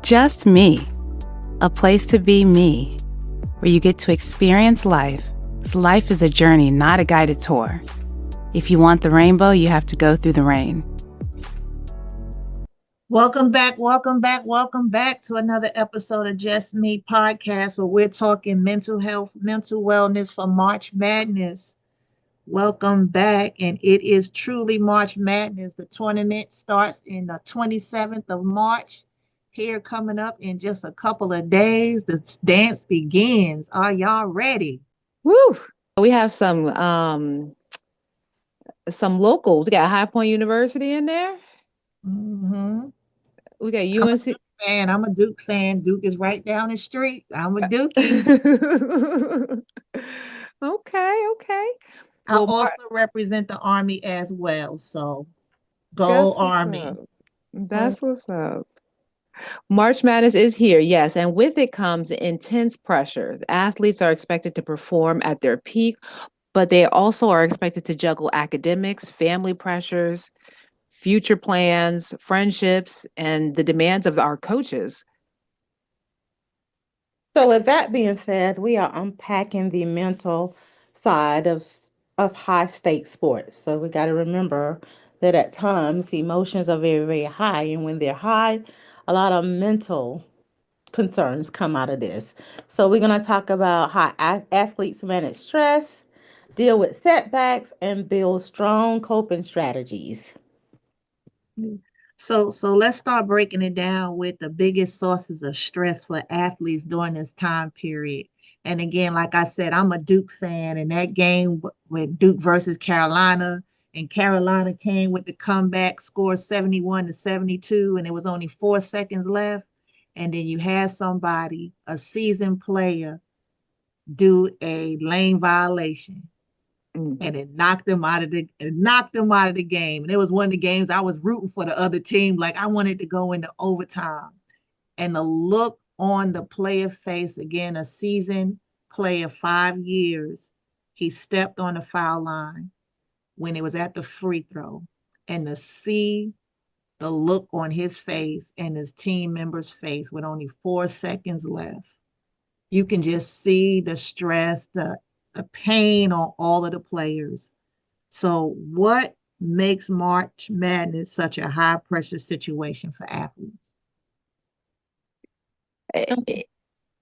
Just me, a place to be me, where you get to experience life. 'Cause life is a journey, not a guided tour. If you want the rainbow, you have to go through the rain. Welcome back, to another episode of Just Me podcast where we're talking mental health, mental wellness for March Madness. Welcome back, and it is truly March Madness. The tournament starts in the 27th of March. Here coming up in just a couple of days, the dance begins. Are y'all ready? Woo! We have some locals. We got High Point University in there. Mm-hmm. We got I'm a UNC. Duke fan. I'm a Duke fan. Duke is right down the street. I'm a Dookie. Okay. I Well, also represent the Army as well. So go that's what's Army. up. That's what's up. March Madness is here, yes, and with it comes intense pressure. Athletes are expected to perform at their peak, but they also are expected to juggle academics, family pressures, future plans, friendships, and the demands of our coaches. So, with that being said, we are unpacking the mental side of high stakes sports. So, we got to remember that at times emotions are very, very high, and when they're high, a lot of mental concerns come out of this. So, we're going to talk about how athletes manage stress, deal with setbacks, and build strong coping strategies. So let's start breaking it down with the biggest sources of stress for athletes during this time period. And again, like I said, I'm a Duke fan, and that game with Duke versus Carolina, and Carolina came with the comeback, score 71-72, and it was only 4 seconds left. And then you had somebody, a seasoned player, do a lane violation, and it knocked them out of the game. And it was one of the games I was rooting for the other team. Like I wanted to go into overtime. And the look on the player face, again, a seasoned player, 5 years, he stepped on the foul line when it was at the free throw. And to see the look on his face and his team member's face with only 4 seconds left, you can just see the stress, the pain on all of the players. So, what makes March Madness such a high pressure situation for athletes?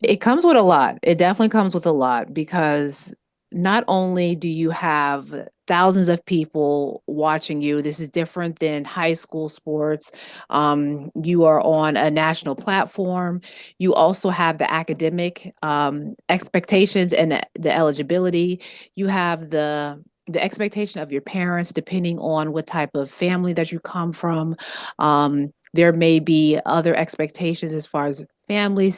It comes with a lot. It definitely comes with a lot because not only do you have thousands of people watching you, this is different than high school sports. You are on a national platform. You also have the academic expectations and the eligibility. You have the expectation of your parents, depending on what type of family that you come from. There may be other expectations as far as family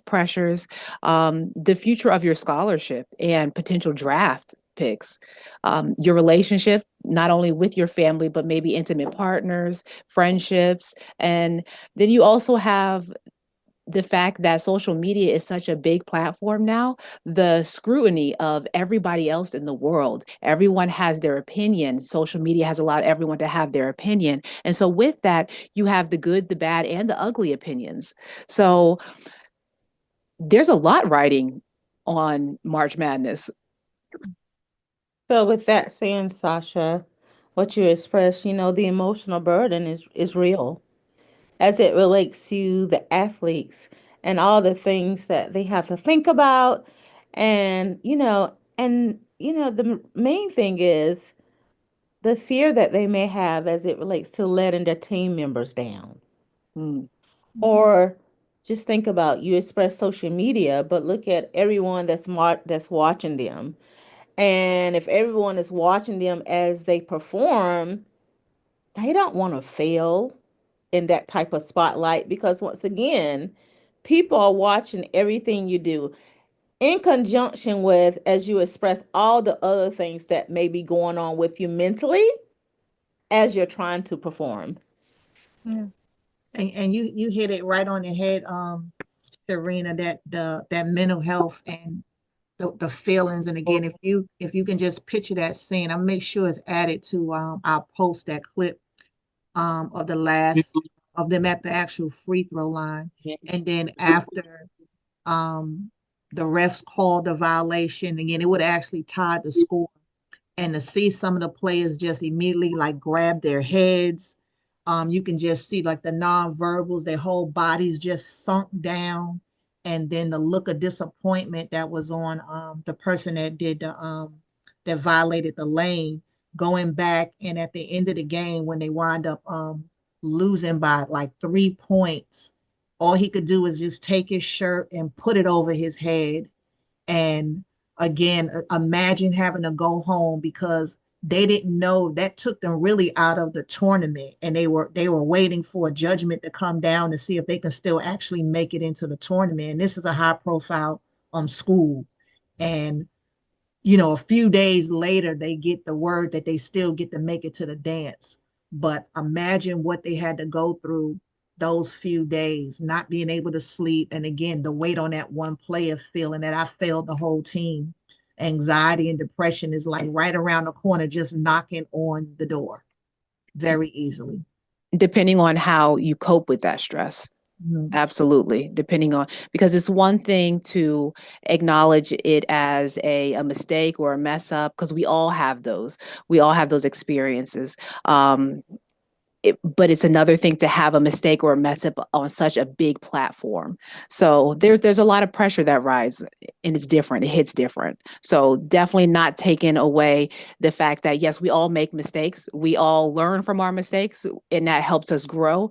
pressures, the future of your scholarship and potential draft picks, your relationship, not only with your family, but maybe intimate partners, friendships. And then you also have the fact that social media is such a big platform now, the scrutiny of everybody else in the world. Everyone has their opinion. Social media has allowed everyone to have their opinion. And so with that, you have the good, the bad, and the ugly opinions. So there's a lot riding on March Madness. So, with that saying, Sasha, what you expressed, the emotional burden is real as it relates to the athletes and all the things that they have to think about. And the main thing is the fear that they may have as it relates to letting their team members down. Mm. Or just think about you express social media, but look at everyone that's watching them. And if everyone is watching them as they perform, they don't want to fail in that type of spotlight because once again, people are watching everything you do in conjunction with as you express all the other things that may be going on with you mentally as you're trying to perform. Yeah. And you hit it right on the head, Serena, that mental health and the feelings. And again, if you can just picture that scene, I'll make sure it's added to, I'll post that clip of the last of them at the actual free throw line. Yeah. And then after um, the refs called the violation, again, it would actually tie the score. And to see some of the players just immediately like grab their heads, you can just see like the nonverbals, their whole bodies just sunk down. And then the look of disappointment that was on the person that did the that violated the lane, going back, and at the end of the game when they wind up losing by like 3 points, all he could do was just take his shirt and put it over his head. And again, imagine having to go home because they didn't know that took them really out of the tournament, and they were waiting for a judgment to come down to see if they can still actually make it into the tournament. And this is a high profile school. And a few days later, they get the word that they still get to make it to the dance. But imagine what they had to go through those few days, not being able to sleep. And again, the weight on that one player feeling that I failed the whole team. Anxiety and depression is like right around the corner, just knocking on the door very easily. Depending on how you cope with that stress. Mhm. Absolutely. Depending on, because it's one thing to acknowledge it as a mistake or a mess up, because we all have those. We all have those experiences. But it's another thing to have a mistake or a mess up on such a big platform. So there's a lot of pressure that rises, and it's different. It hits different. So definitely not taking away the fact that yes, we all make mistakes. We all learn from our mistakes, and that helps us grow.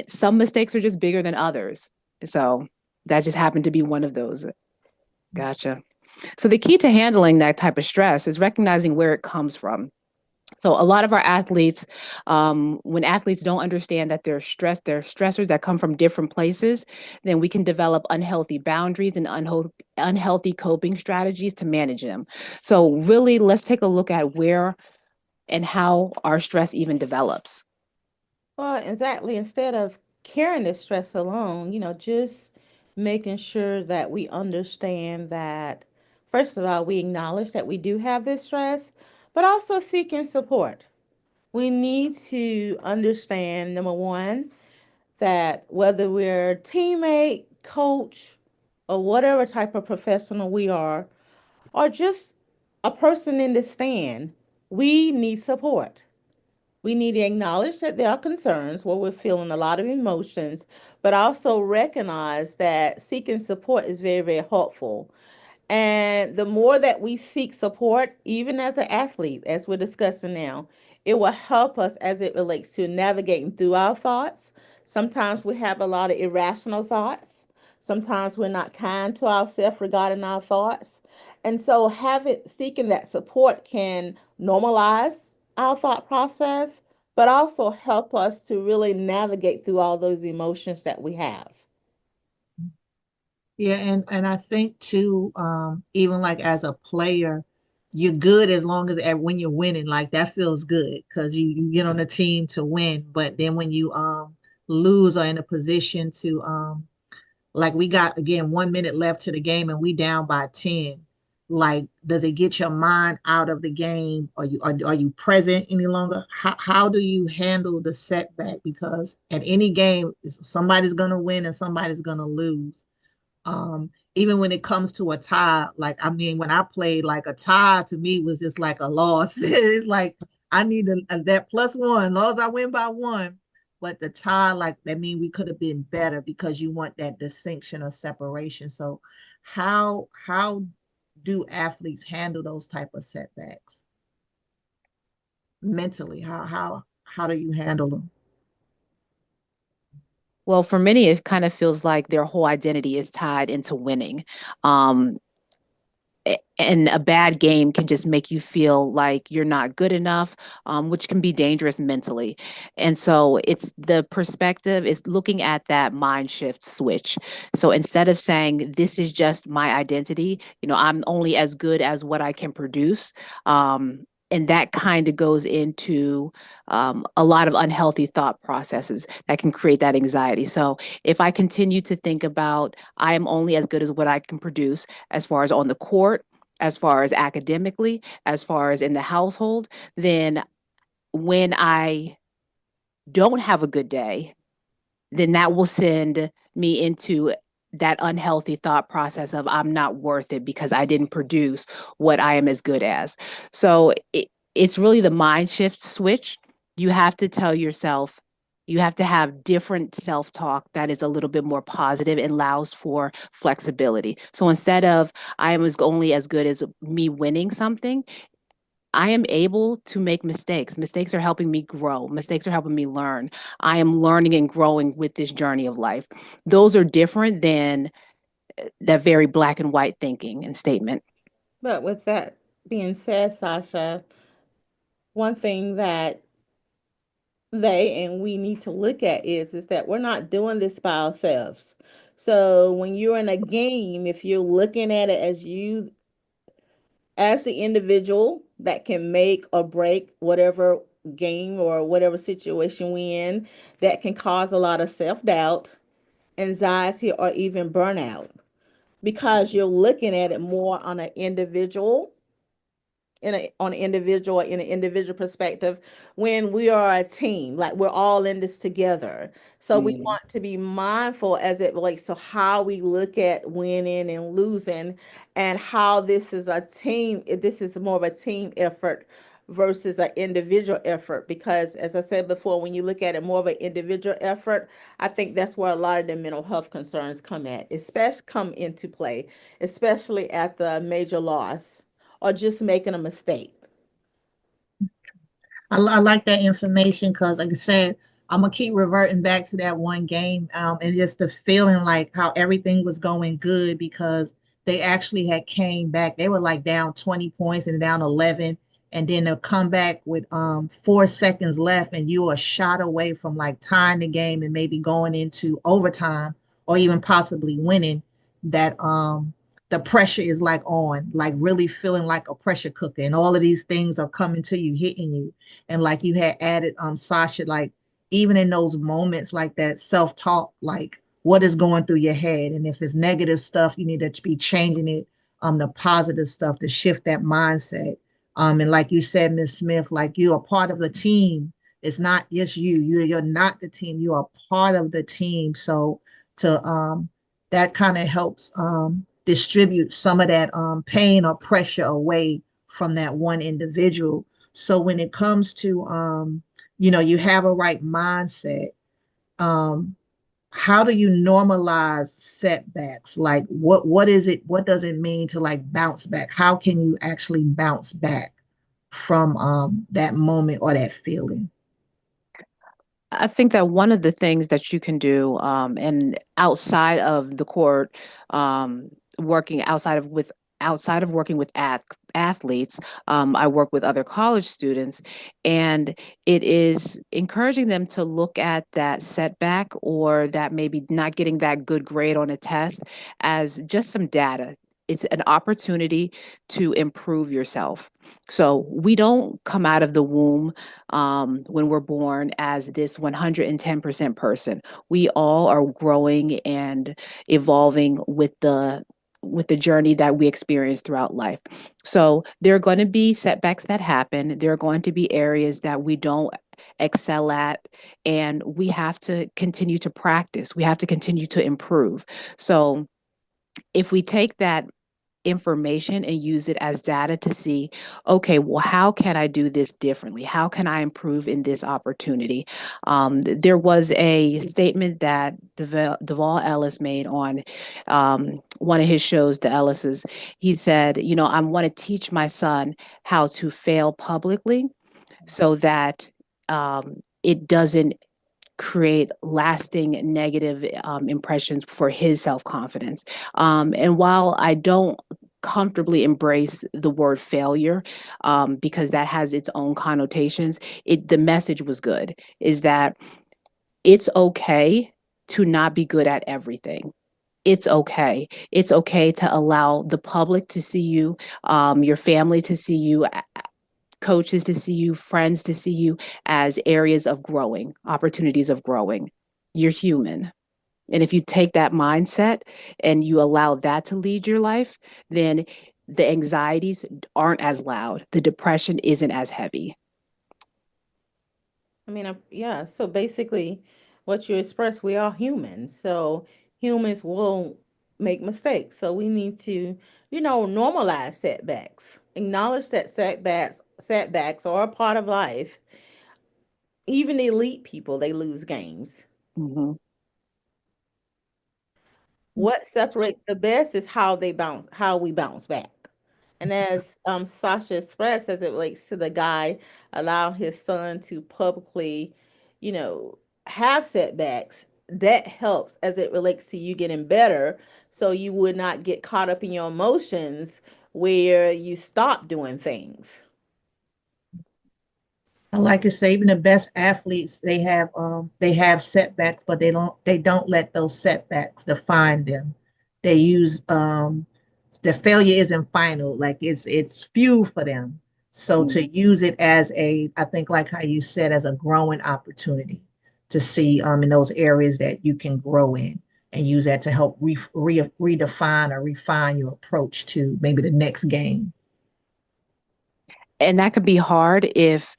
Some mistakes are just bigger than others. So that just happened to be one of those. Gotcha. So the key to handling that type of stress is recognizing where it comes from. So a lot of our athletes, when athletes don't understand that they're stressors that come from different places, then we can develop unhealthy boundaries and unhealthy coping strategies to manage them. So really, let's take a look at where and how our stress even develops. Well, exactly. Instead of carrying the stress alone, just making sure that we understand that, first of all, we acknowledge that we do have this stress, but also seeking support. We need to understand, number one, that whether we're teammate, coach, or whatever type of professional we are, or just a person in the stand, we need support. We need to acknowledge that there are concerns where we're feeling a lot of emotions, but also recognize that seeking support is very, very helpful. And the more that we seek support, even as an athlete, as we're discussing now, it will help us as it relates to navigating through our thoughts. Sometimes we have a lot of irrational thoughts. Sometimes we're not kind to ourselves regarding our thoughts. And so having seeking that support can normalize our thought process, but also help us to really navigate through all those emotions that we have. Yeah, and I think too, even like as a player, you're good as long as when you're winning, like that feels good because you get on the team to win. But then when you lose or in a position to like we got again 1 minute left to the game and we down by 10, like does it get your mind out of the game? Are you present any longer? How do you handle the setback? Because at any game, somebody's gonna win and somebody's gonna lose. Even when it comes to a tie, like I mean, when I played, like a tie to me was just like a loss. It's like I need that plus one, as long as I win by one. But the tie, like that mean we could have been better because you want that distinction or separation. So how do athletes handle those type of setbacks mentally? How do you handle them? Well, for many, it kind of feels like their whole identity is tied into winning. Um, and a bad game can just make you feel like you're not good enough, which can be dangerous mentally. And so it's the perspective is looking at that mind shift switch. So instead of saying this is just my identity, I'm only as good as what I can produce. And that kind of goes into a lot of unhealthy thought processes that can create that anxiety. So if I continue to think about I am only as good as what I can produce, as far as on the court, as far as academically, as far as in the household, then when I don't have a good day, then that will send me into that unhealthy thought process of I'm not worth it because I didn't produce what I am as good as. So it's really the mind shift switch. You have to tell yourself, you have to have different self talk that is a little bit more positive and allows for flexibility. So instead of I am only as good as me winning something, I am able to make mistakes. Mistakes are helping me grow. Mistakes are helping me learn. I am learning and growing with this journey of life. Those are different than that very black and white thinking and statement. But with that being said, Sasha, one thing that they and we need to look at is that we're not doing this by ourselves. So when you're in a game, if you're looking at it as you as the individual that can make or break whatever game or whatever situation we in, that can cause a lot of self-doubt, anxiety, or even burnout, because you're looking at it more on an individual in an individual perspective, when we are a team, like we're all in this together. So we Mm. want to be mindful as it relates to how we look at winning and losing, and how this is a team, this is more of a team effort versus an individual effort. Because as I said before, when you look at it more of an individual effort, I think that's where a lot of the mental health concerns come into play, especially at the major loss or just making a mistake. I like that information because, like I said, I'm gonna keep reverting back to that one game, and just the feeling like how everything was going good because they actually had came back. They were like down 20 points and down 11, and then they'll come back with 4 seconds left, and you are a shot away from like tying the game and maybe going into overtime or even possibly winning. That the pressure is like on, like really feeling like a pressure cooker, and all of these things are coming to you, hitting you. And like you had added, Sasha, like even in those moments like that self-talk, like what is going through your head, and if it's negative stuff you need to be changing it, the positive stuff to shift that mindset. And like you said, Miss Smith, like you are part of the team. It's not just you're not the team, you are part of the team. So to that kind of helps distribute some of that pain or pressure away from that one individual. So when it comes to you have a right mindset, um, how do you normalize setbacks? Like what is it? What does it mean to like bounce back? How can you actually bounce back from that moment or that feeling? I think that one of the things that you can do, and outside of the court, working outside of working with athletes, I work with other college students, and it is encouraging them to look at that setback or that maybe not getting that good grade on a test as just some data. It's an opportunity to improve yourself. So we don't come out of the womb when we're born as this 110% person. We all are growing and evolving with the journey that we experience throughout life. So there are going to be setbacks that happen. There are going to be areas that we don't excel at, and we have to continue to practice. We have to continue to improve. So if we take that information and use it as data to see, okay, well, how can I do this differently? How can I improve in this opportunity? There was a statement that Duvall Ellis made on one of his shows, The Ellises. He said, I want to teach my son how to fail publicly so that it doesn't create lasting negative impressions for his self confidence. And while I don't comfortably embrace the word failure, because that has its own connotations, the message was good. Is that it's okay to not be good at everything. It's okay. It's okay to allow the public to see you, your family to see you, coaches to see you, friends to see you as areas of growing, opportunities of growing. You're human. And if you take that mindset and you allow that to lead your life, then the anxieties aren't as loud. The depression isn't as heavy. I mean, yeah. So basically, what you express, we are humans. So humans will make mistakes. So we need to, normalize setbacks. Acknowledge that setbacks are a part of life. Even elite people, they lose games. Hmm. What separates the best is how we bounce back. And as Sasha expressed, as it relates to the guy allowing his son to publicly, you know, have setbacks, that helps as it relates to you getting better. So you would not get caught up in your emotions where you stop doing things. And like I say, even the best athletes, they have setbacks, but they don't let those setbacks define them. They use the failure isn't final, like it's fuel for them. So to use it as a, I think like how you said, as a growing opportunity to see in those areas that you can grow in, and use that to help redefine or refine your approach to maybe the next game. And that could be hard if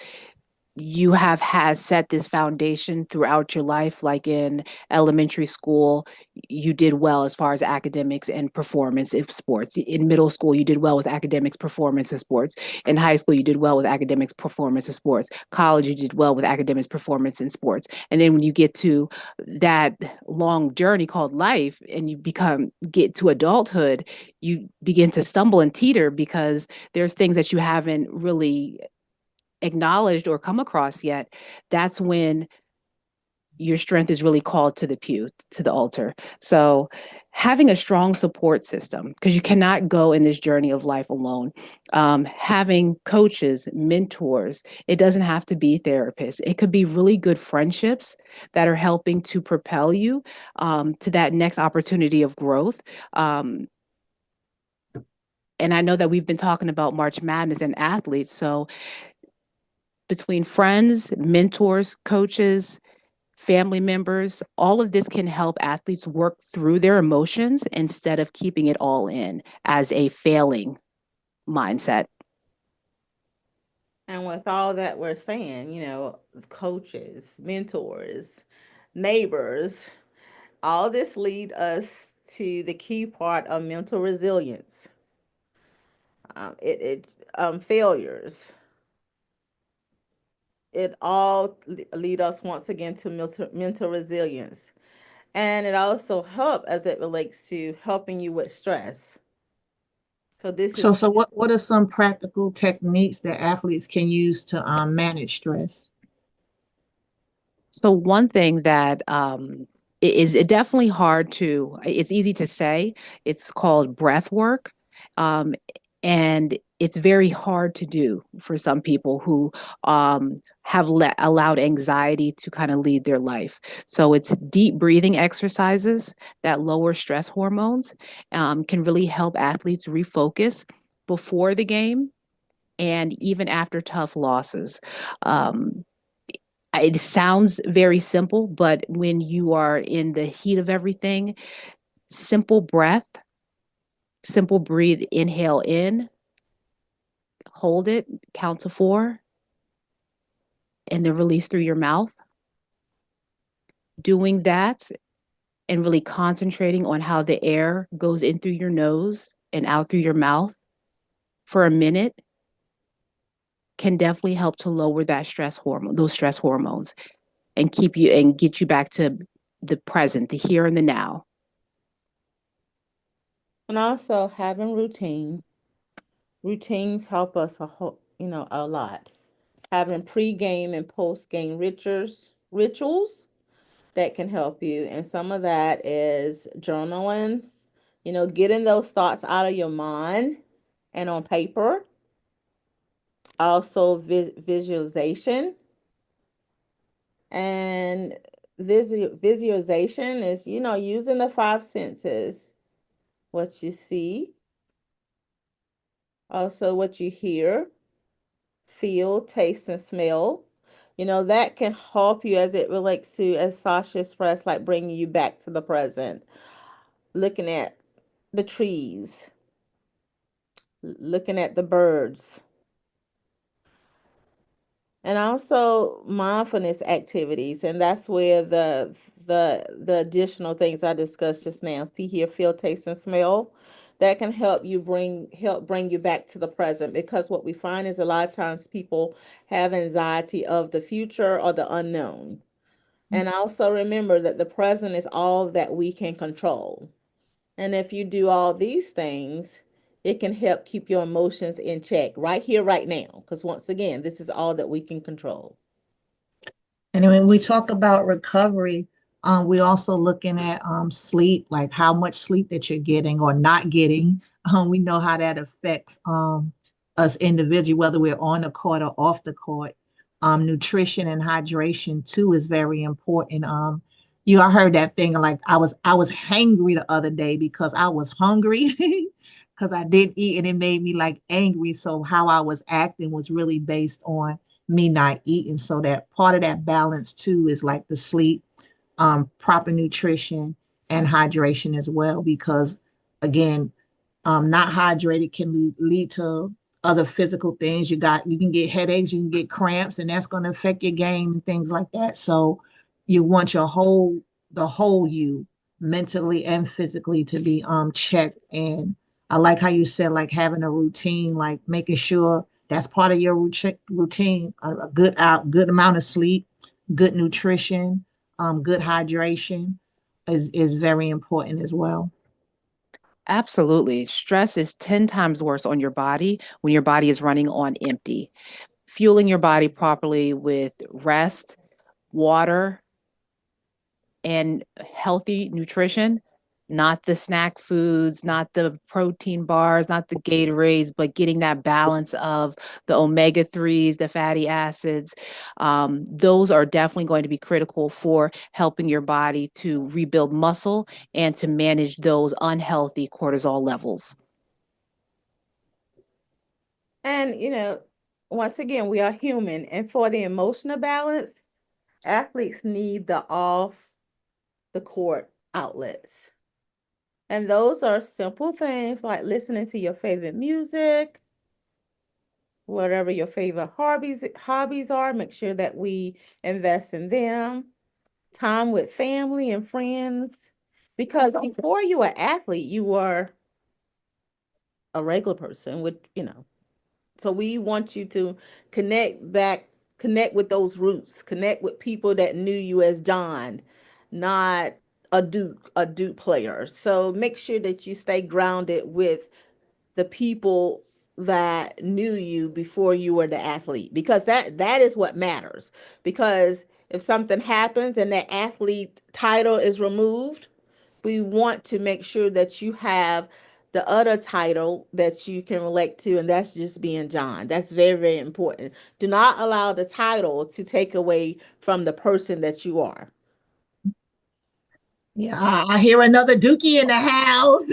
you have has set this foundation throughout your life, like in elementary school you did well as far as academics and performance in sports. In middle school you did well with academics, performance, and sports. In high school you did well with academics, performance, and sports. College you did well with academics, performance, and sports. And then when you get to that long journey called life and you get to adulthood, you begin to stumble and teeter because there's things that you haven't really acknowledged or come across yet. That's when your strength is really called to the pew, to the altar. So having a strong support system, because you cannot go in this journey of life alone. Having coaches, mentors, it doesn't have to be therapists. It could be really good friendships that are helping to propel you to that next opportunity of growth. And I know that we've been talking about March Madness and athletes. So between friends, mentors, coaches, family members, all of this can help athletes work through their emotions instead of keeping it all in as a failing mindset. And with all that we're saying, coaches, mentors, neighbors, all this lead us to the key part of mental resilience. Failures. It all lead us once again to mental resilience, and it also help as it relates to helping you with stress. So this is So what are some practical techniques that athletes can use to manage stress? So one thing that is it definitely hard to, it's easy to say, it's called breath work. Um, and it's very hard to do for some people who have allowed anxiety to kind of lead their life. So it's deep breathing exercises that lower stress hormones, can really help athletes refocus before the game and even after tough losses. Um, it sounds very simple, but when you are in the heat of everything, simple breath, simple breathe, inhale in, hold it, count to four, and then release through your mouth. Doing that and really concentrating on how the air goes in through your nose and out through your mouth for a minute can definitely help to lower that stress hormone, those stress hormones, and keep you and get you back to the present, the here and the now. and also having routines help us a lot. Having pre-game and post-game rituals that can help you, and some of that is journaling, getting those thoughts out of your mind and on paper. Also visualization, and visualization is using the five senses: what you see, also what you hear, feel, taste, and smell. That can help you as it relates to, as Sasha expressed, like bringing you back to the present. Looking at the trees, looking at the birds, And also mindfulness activities, and that's where the additional things I discussed just now, see, hear, feel, taste, and smell, that can help bring you back to the present, because what we find is a lot of times people have anxiety of the future or the unknown. And also remember that the present is all that we can control. And if you do all these things, it can help keep your emotions in check right here, right now. Because once again, this is all that we can control. And when we talk about recovery, we're also looking at sleep, like how much sleep that you're getting or not getting. We know how that affects us individually, whether we're on the court or off the court. Nutrition and hydration too is very important. I heard that thing like I was hangry the other day because I was hungry because I didn't eat and it made me like angry. So how I was acting was really based on me not eating. So that part of that balance too is like the sleep, proper nutrition, and hydration as well. Because again, not hydrated can lead to other physical things. You can get headaches, you can get cramps, and that's going to affect your game and things like that. So you want the whole you, mentally and physically, to be checked. And I like how you said like having a routine, like making sure that's part of your routine, a good amount of sleep, good nutrition, good hydration is very important as well. Absolutely. Stress is 10 times worse on your body when your body is running on empty. Fueling your body properly with rest, water, and healthy nutrition, not the snack foods, not the protein bars, not the Gatorades, but getting that balance of the omega 3s, the fatty acids. Those are definitely going to be critical for helping your body to rebuild muscle and to manage those unhealthy cortisol levels. And, once again, we are human. And for the emotional balance, athletes need the off the court outlets. And those are simple things like listening to your favorite music, whatever your favorite hobbies are, make sure that we invest in them. Time with family and friends. Because before you were an athlete, you were a regular person with. So we want you to connect back, connect with those roots, connect with people that knew you as John, not a Duke player. So make sure that you stay grounded with the people that knew you before you were the athlete, because that is what matters. Because if something happens and that athlete title is removed, we want to make sure that you have the other title that you can relate to, and that's just being John. That's very, very important. Do not allow the title to take away from the person that you are. Yeah, I hear another Dookie in the house.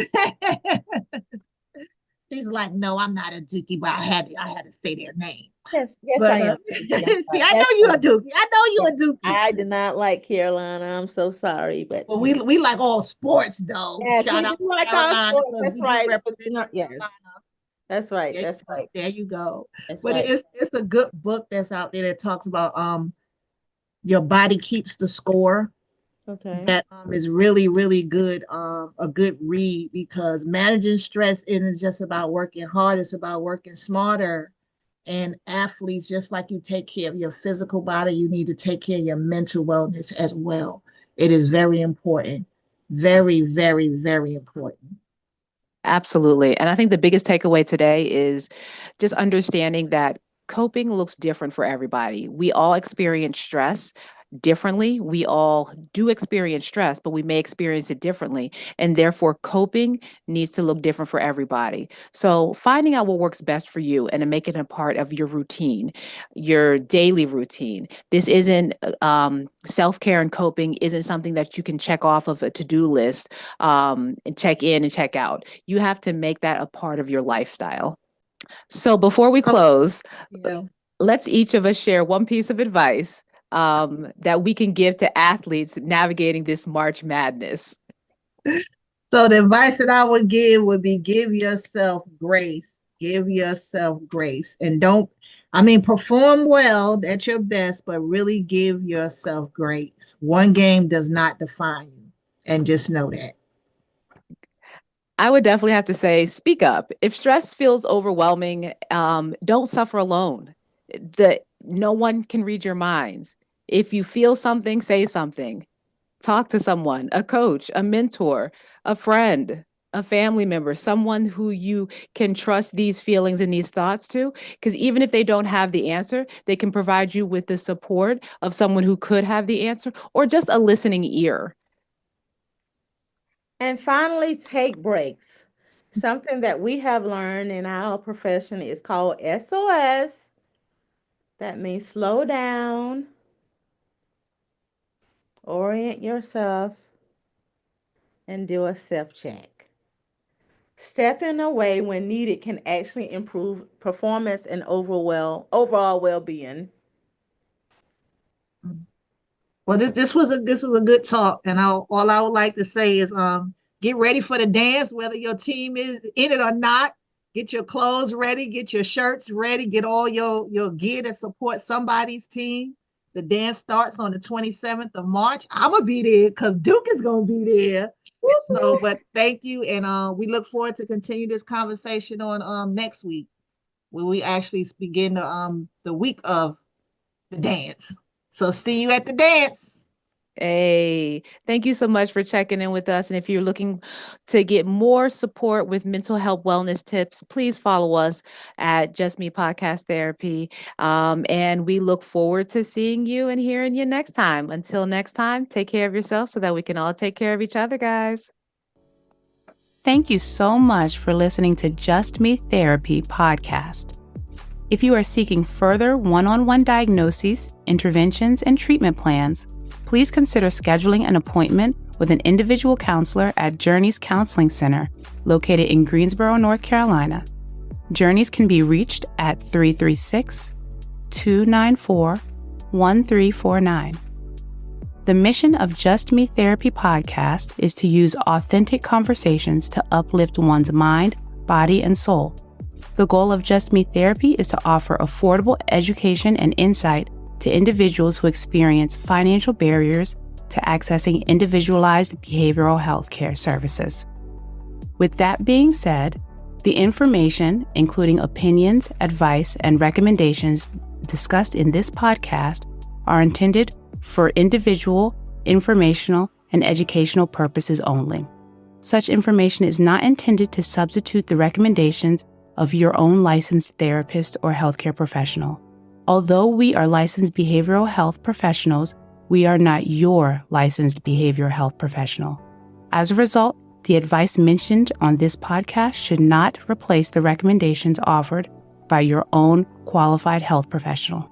She's like, no, I'm not a Dookie, but I had to say their name. Yes, yes, But I am. Tracy. I'm see, sorry. I That's know you're a fine. Dookie. I know Yes. you're a Dookie. I did not like Carolina. I'm so sorry, but But we like all sports though. yes, Shout we out do to like our Carolina sports. because That's we do right. So, represent North yes, Carolina. that's right. There you That's go. right. There you go. That's But right. it's a good book that's out there that talks about your body keeps the score. Okay. That is really really good, a good read, because managing stress isn't just about working hard, it's about working smarter. And athletes, just like you take care of your physical body, you need to take care of your mental wellness as well. It is very important, very very very important. Absolutely. And I think the biggest takeaway today is just understanding that coping looks different for everybody. We all experience stress differently. We all do experience stress, but we may experience it differently. And therefore, coping needs to look different for everybody. So, finding out what works best for you and to make it a part of your routine, your daily routine. This isn't self care, and coping isn't something that you can check off of a to do list and check in and check out. You have to make that a part of your lifestyle. So before we Oh, close, yeah. let's each of us share one piece of advice that we can give to athletes navigating this March Madness. So the advice that I would give would be give yourself grace. Give yourself grace and perform well at your best, but really give yourself grace. One game does not define you, and just know that. I would definitely have to say, speak up. If stress feels overwhelming, don't suffer alone. No one can read your minds. If you feel something, say something. Talk to someone, a coach, a mentor, a friend, a family member, someone who you can trust these feelings and these thoughts to. Because even if they don't have the answer, they can provide you with the support of someone who could have the answer or just a listening ear. And finally, take breaks. Something that we have learned in our profession is called SOS. That means slow down, orient yourself, and do a self check. Stepping away when needed can actually improve performance and overall well being. Well, this was a good talk, and all I would like to say is get ready for the dance, whether your team is in it or not. Get your clothes ready, get your shirts ready, get all your gear to support somebody's team. The dance starts on the 27th of March. I'm gonna be there because Duke is gonna be there. So, but thank you, and we look forward to continue this conversation on next week, when we actually begin the week of the dance. So see you at the dance. Hey, thank you so much for checking in with us. And if you're looking to get more support with mental health wellness tips, please follow us at Just Me Podcast Therapy. And we look forward to seeing you and hearing you next time. Until next time, take care of yourself so that we can all take care of each other, guys. Thank you so much for listening to Just Me Therapy Podcast. If you are seeking further one-on-one diagnoses, interventions, and treatment plans, please consider scheduling an appointment with an individual counselor at Journeys Counseling Center, located in Greensboro, North Carolina. Journeys can be reached at 336-294-1349. The mission of Just Me Therapy Podcast is to use authentic conversations to uplift one's mind, body, and soul. The goal of Just Me Therapy is to offer affordable education and insight to individuals who experience financial barriers to accessing individualized behavioral health care services. With that being said, the information, including opinions, advice, and recommendations discussed in this podcast, are intended for individual, informational, and educational purposes only. Such information is not intended to substitute the recommendations of your own licensed therapist or healthcare professional. Although we are licensed behavioral health professionals, we are not your licensed behavioral health professional. As a result, the advice mentioned on this podcast should not replace the recommendations offered by your own qualified health professional.